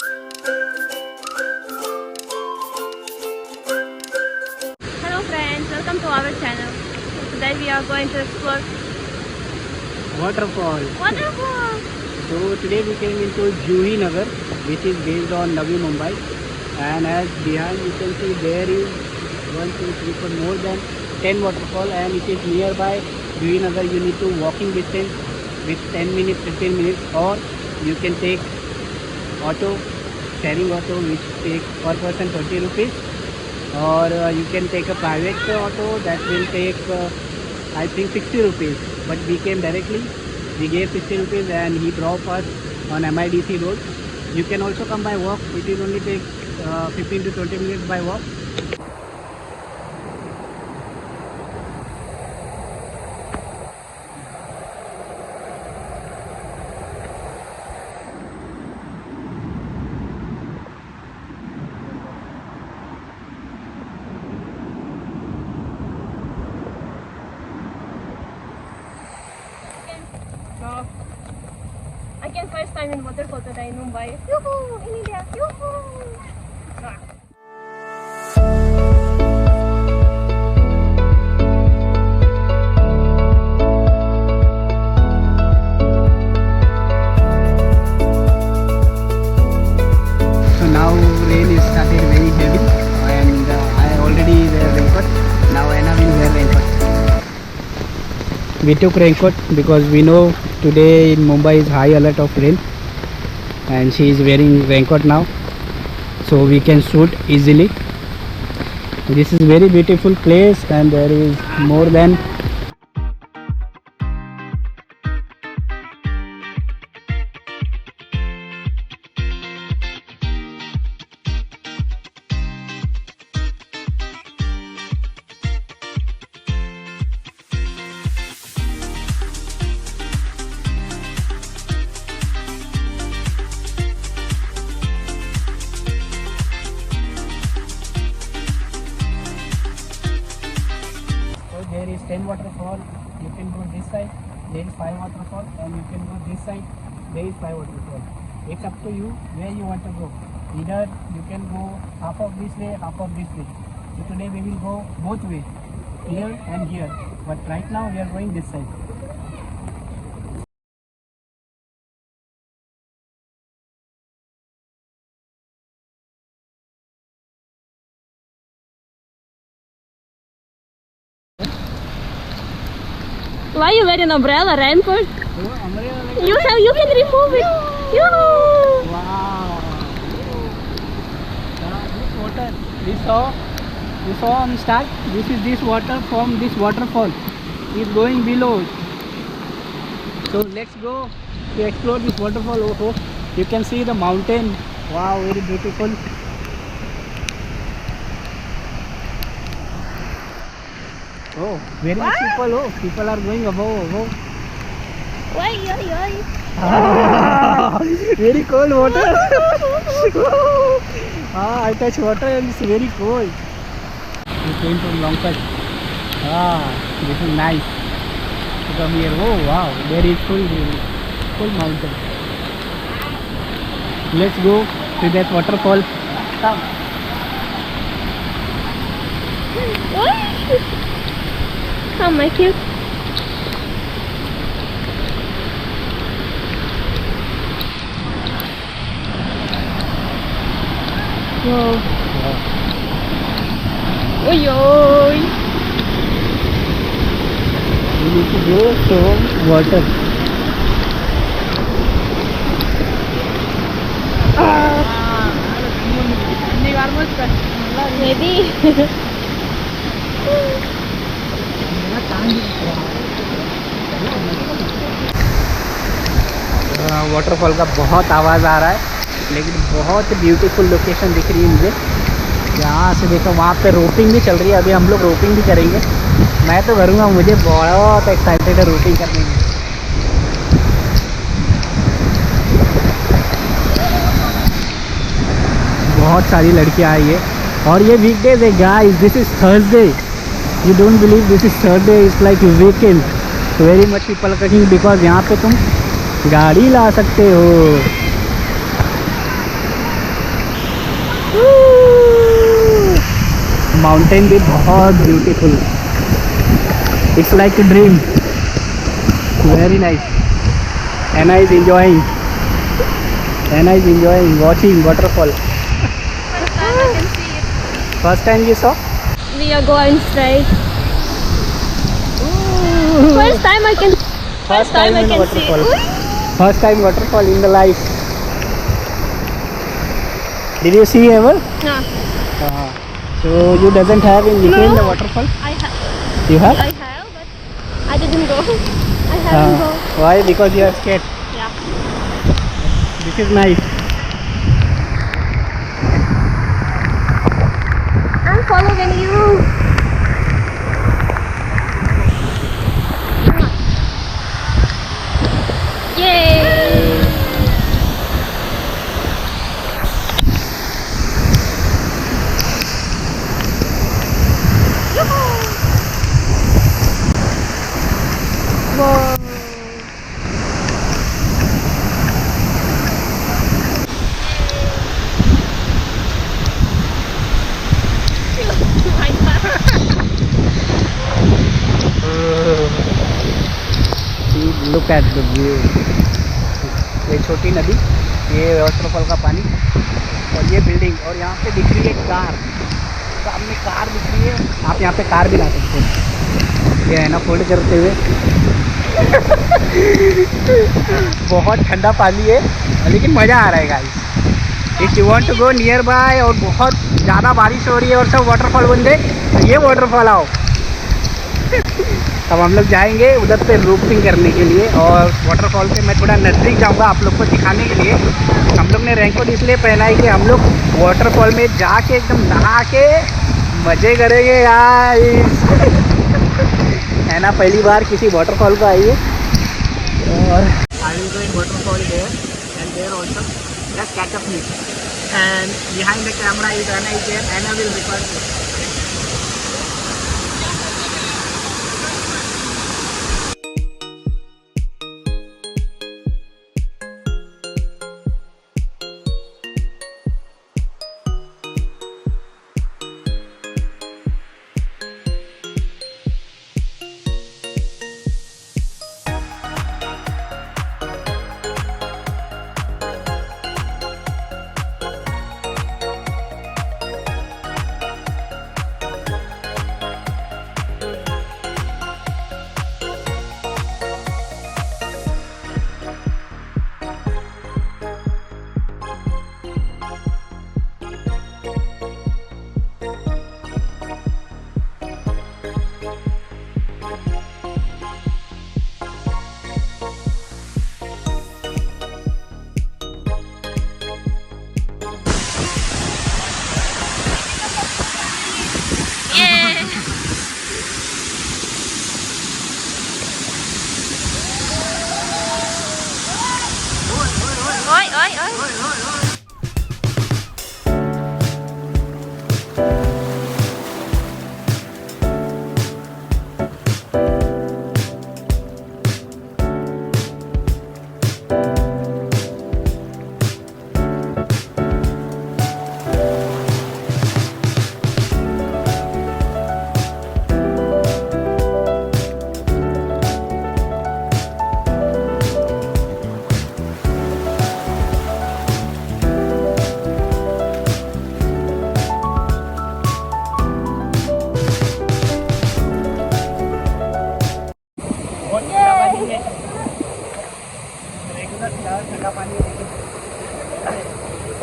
Hello friends, welcome to our channel. Today we are going to explore Waterfall. waterfall. So today we came into Juinagar, which is based on Navi Mumbai, and as behind you can see there is 1, 2, 3, 4 more than 10 waterfall, and it is nearby Juinagar. You need to walking distance with 10 minutes, 15 minutes, or you can take auto, sharing auto, which takes per person 20 rupees, or you can take a private auto that will take I think 60 rupees, but we came directly. We gave 60 rupees and he dropped us on MIDC road. You can also come by walk. It will only take 15 to 20 minutes by walk. Again, first time in waterfall today in Mumbai. Yoo-hoo! In India. Yoo-hoo! So now rain is started very heavy, and I already wear raincoat. Now Anna will wear raincoat. We took raincoat because we know today in Mumbai is high alert of rain, and she is wearing raincoat now, so we can shoot easily. This is very beautiful place, and there is more than there is 10 waterfall. You can go this side, there is 5 waterfall, and you can go this side, there is 5 waterfall. It's up to you where you want to go. Either you can go half of this way, half of this way. So today we will go both ways, here and here, but right now we are going this side. Why are you wearing umbrella, raincoat? Oh, You can remove it. Yoo-hoo! wow! This water we saw on start. This water from this waterfall is going below. So let's go to explore this waterfall. Oh, you can see the mountain. Wow, very beautiful. Oh, very much people. Oh, people are going above. Why? Very cold water. I touch water and it's very cold. We came from long side. This is nice to come here. Oh wow, there is full mountain. Let's go to that waterfall. Come. Come, my cute. Wow. Oi, oi. We need to go to water. Maybe. Waterfall का बहुत आवाज़ आ रहा है, लेकिन बहुत beautiful location दिख रही है मुझे। यहाँ से देखो वहाँ पे रोपिंग भी चल रही है। अभी हम लोग रोपिंग भी करेंगे। मैं तो करूँगा, मुझे बहुत एक्साइटेड है रोपिंग करने में। बहुत सारी लड़कियाँ आई है और ये वीकडेज है guys. This is Thursday. You don't believe this is Thursday, it's like weekend. Very much people coming because यहाँ पे तुम गाड़ी ला सकते हो। माउंटेन भी बहुत beautiful, it's like a dream, very nice. Anna is enjoying. Anna is enjoying watching waterfall. First time I can see it. First time you saw? We are going straight. First time I can. First time I in can waterfall. see. First time waterfall in the life. Did you see ever? No, So you doesn't have in Ukraine the waterfall? I have. You have? I have, but I didn't go. I haven't go. Why? Because you are scared. Yeah. This is nice. I'm following you. Yay! Whoa! Look at the view. ये छोटी नदी, ये waterfall का पानी और ये building, और यहाँ पे दिख रही है कार, सामने कार दिख रही है. आप यहाँ पे कार भी ला सकते हो. ये है ना फोल्ड करते हुए. बहुत ठंडा पानी है लेकिन मज़ा आ रहा है guys. If you want to go nearby और बहुत ज़्यादा बारिश हो रही है और सब वाटरफॉल बंद है तो ये वाटरफॉल आओ. अब हम लोग जाएंगे उधर पे रोपिंग करने के लिए, और वाटरफॉल से मैं थोड़ा नज़दीक जाऊंगा आप लोग को दिखाने के लिए. हम लोग ने रेनकोट इसलिए पहना है कि हम लोग वाटरफॉल में जाके एकदम नहा के मज़े करेंगे यार. है ना, पहली बार किसी वाटरफॉल को आई है. और I will go in waterfall there and there also. Just catch up me and behind the camera is Anna is there. Anna will record you. Oi, oi, oi.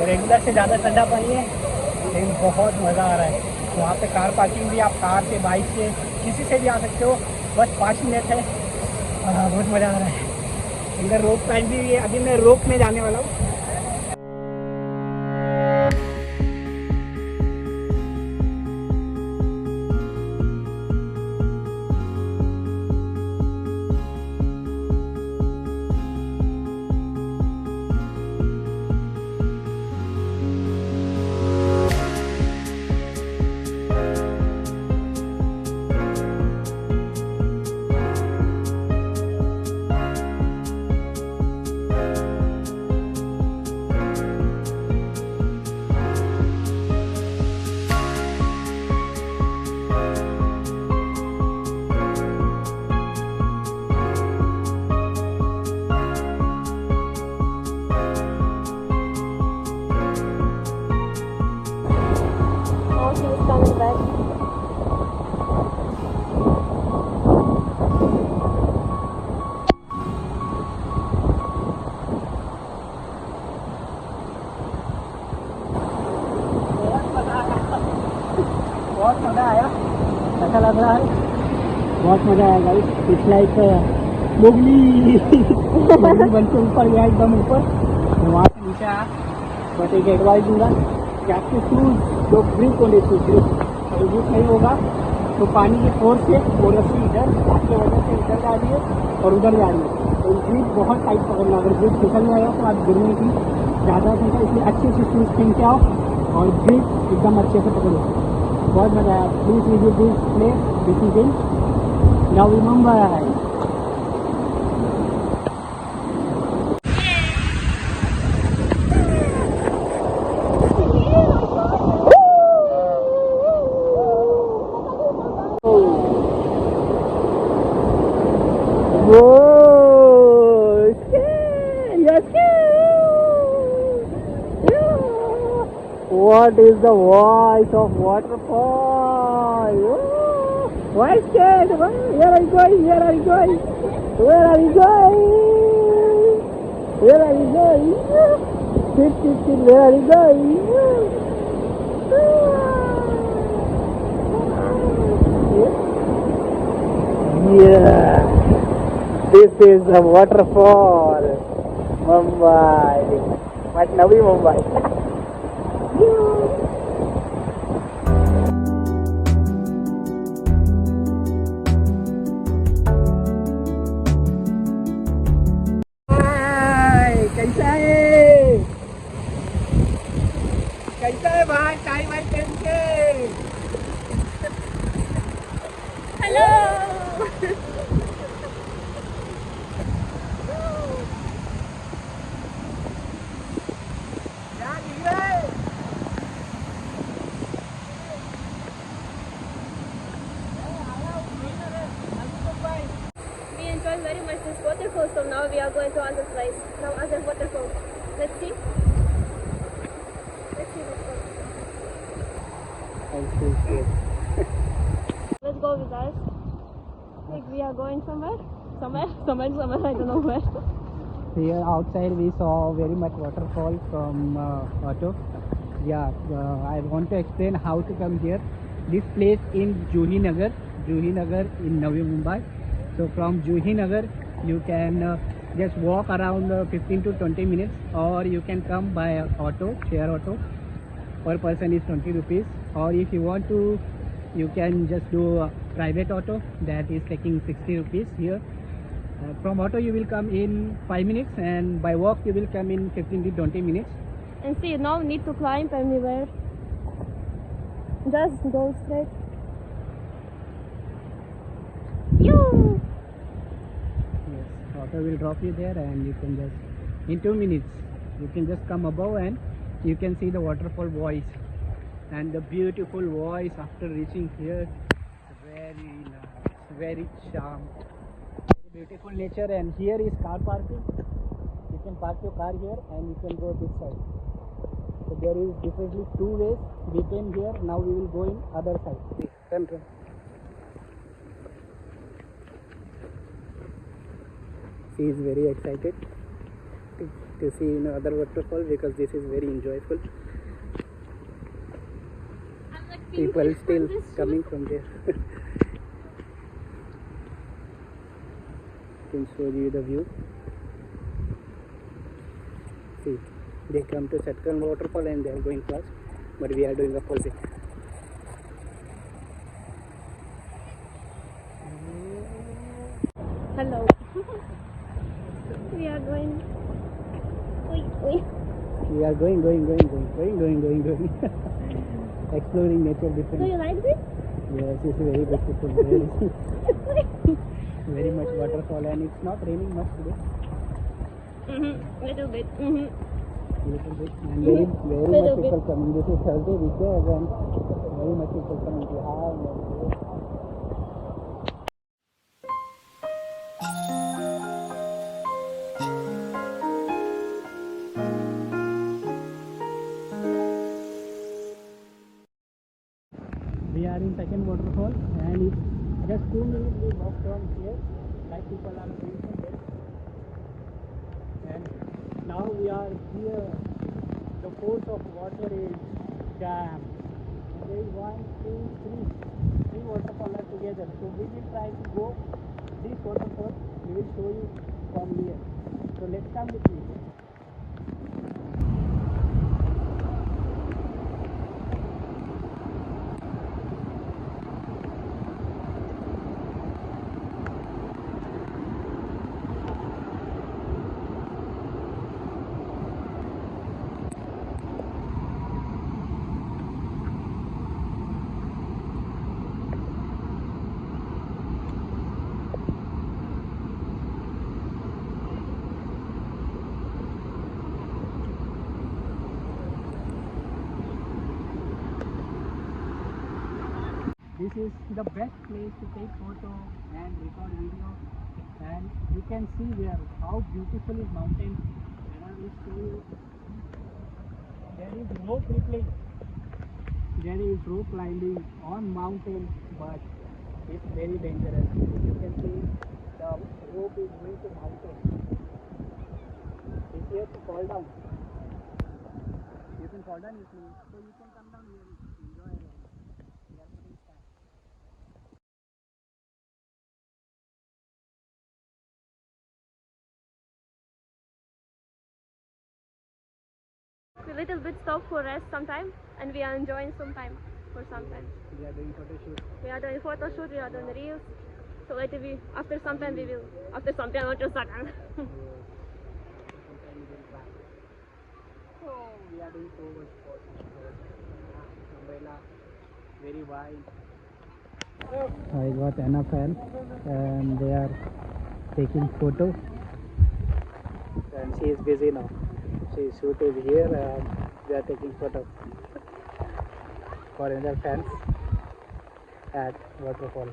Regular से ज़्यादा ठंडा पानी है लेकिन बहुत मज़ा आ रहा है. वहाँ पे कार पार्किंग भी, आप कार से, बाइक से, किसी से भी आ सकते हो. बस 5 मिनट है. बहुत मज़ा आ रहा है. इधर रोप टाइम भी है. अभी मैं रोप में जाने वाला हूँ. back. बहुत मज़ा आया, ऐसा लग रहा है बहुत मज़ा आया गाइस. इट्स लाइक मुगली बन के ऊपर गया एकदम ऊपर. वहाँ से नीचे आया. बट एक एडवाइस दूंगा कि आपके शूज़ जो ग्रिप होने चाहिए, अगर ग्रिप नहीं होगा तो पानी के फोर्स से वो रस्सी इधर आपके वजह से इधर जा रही है और उधर जा रही है. तो ग्रिप बहुत टाइट पकड़ना. अगर ग्रिप फिसल जाएगा तो आप गिरने की ज़्यादा संख्या. इसलिए अच्छे से शूज़ पहन के आओ और ग्रिप एकदम अच्छे से पकड़ो. बहुत मज़ा आया. Please visit this place. This is in Navi Mumbai. Whoa! Scale! You're scale! What is the voice of waterfall? Whoa! Why scared? Where are you going? Where are you going? Where are you going? Where are you going? Sit, sit, sit. Where are you going? Yeah. This is a waterfall, Mumbai, but Navi Mumbai. Hi, कैसा है भाई? Time है 10 के. Hello. We enjoyed very much this waterfall, so now we are going to other place. Now other waterfall. Let's see. Let's see what's going. Let's go with us. Like we are going somewhere. Somewhere, I don't know where. Here outside we saw very much waterfall from auto. Yeah, I want to explain how to come here. This place in Juinagar in Navi Mumbai. So from Juinagar you can just walk around 15 to 20 minutes, or you can come by auto, share auto. Per person is 20 rupees. Or if you want to, you can just do a private auto that is taking 60 rupees here. From auto you will come in 5 minutes, and by walk you will come in 15 to 20 minutes. And see, no need to climb anywhere. Just go straight. You. Yes, auto will drop you there, and you can just in 2 minutes you can just come above and you can see the waterfall voice and the beautiful voice after reaching here. Very nice, very charm, very beautiful nature. And here is car parking. You can park your car here and you can go this side. So there is differently two ways. We came here, now we will go in other side. Turn. He is very excited to see other waterfall because this is very enjoyable. People still coming from there. Can show you the view. See, they come to Shirvane Waterfall and they are going fast, but we are doing opposite. Hello. We are going. Oi. We are going. Exploring nature Do differently. you like this? Yes, it's very beautiful. Very much waterfall, and it's not raining much today. Little bit. Little bit, and very much people coming. This is Thursday weekend, and very much people coming to have. we are in second waterfall, and it's just 2 minutes we walk from here, like people are doing from there. And now we are here. The force of water is damn. There is 1, 2, 3 waterfalls are together. So we will try to go this waterfall. We will show you from here. So let's come with me. This is the best place to take photo and record video, and you can see there how beautiful is mountain. And I will show you. There is no crippling. There is rope climbing on mountain, but it's very dangerous. You can see the rope is going to mountain. It's here to fall down. You can fall down easily, so you can come down here and enjoy it. We are putting time. We little bit stop for rest sometime, and we are enjoying some time for some time. We are doing photo shoot. We are doing photo shoot, we are doing reels. So later after some time, not just second. Sometime we will try. So we are doing so much sports. Umbrella, very wide. I got Anna fan, and they are taking photo. And she is busy now. She shoot is here, and they are taking photo for another fans at waterfall.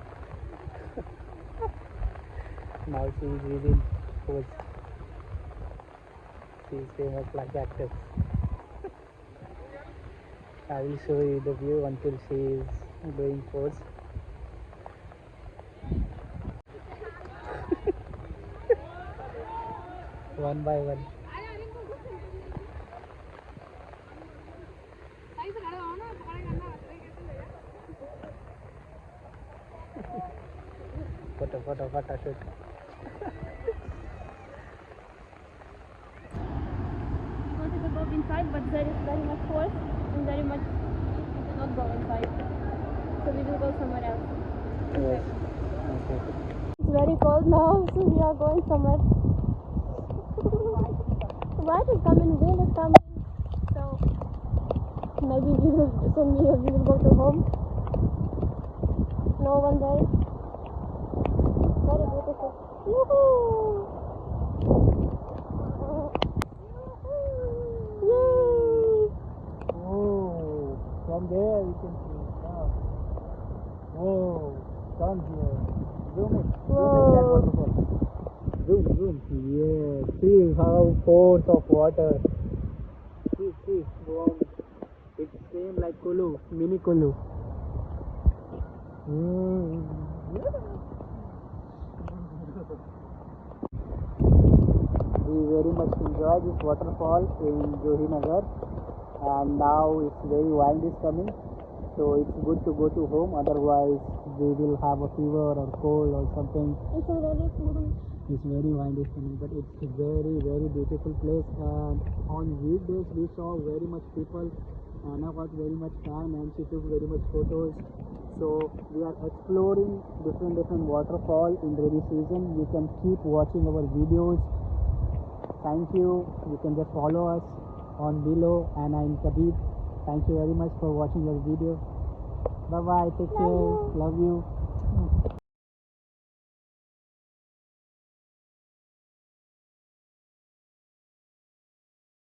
Now she is using pose. She is famous like actress. I will show you the view until she is doing pose. One by one. Photo shoot. We wanted to go inside, but there is very much force and very much we cannot go inside. So we will go somewhere else. Yes. Okay. It's very cold now, so we are going somewhere. Light is coming, wind is coming. So maybe we will go to home. No one there. Very beautiful. Yoo-hoo! Yay! Oh, from there you can see. Wow. Whoa, down here. Zoom it. Whoa. Zoom. Yeah, see how force of water. See. Wow. It's same like Kulu, mini Kulu. We very much enjoy this waterfall in Juinagar, and now it's very wind is coming, so it's good to go to home, otherwise we will have a fever or cold or something. It's already cool. It's very wind is coming, but it's a very beautiful place, and on weekdays we saw very much people. Anna got very much time and she took very much photos. So we are exploring different waterfall in rainy season. You can keep watching our videos. Thank you. You can just follow us on below, Anna and Kabir. Thank you very much for watching our video. Bye bye. Take care. Love you.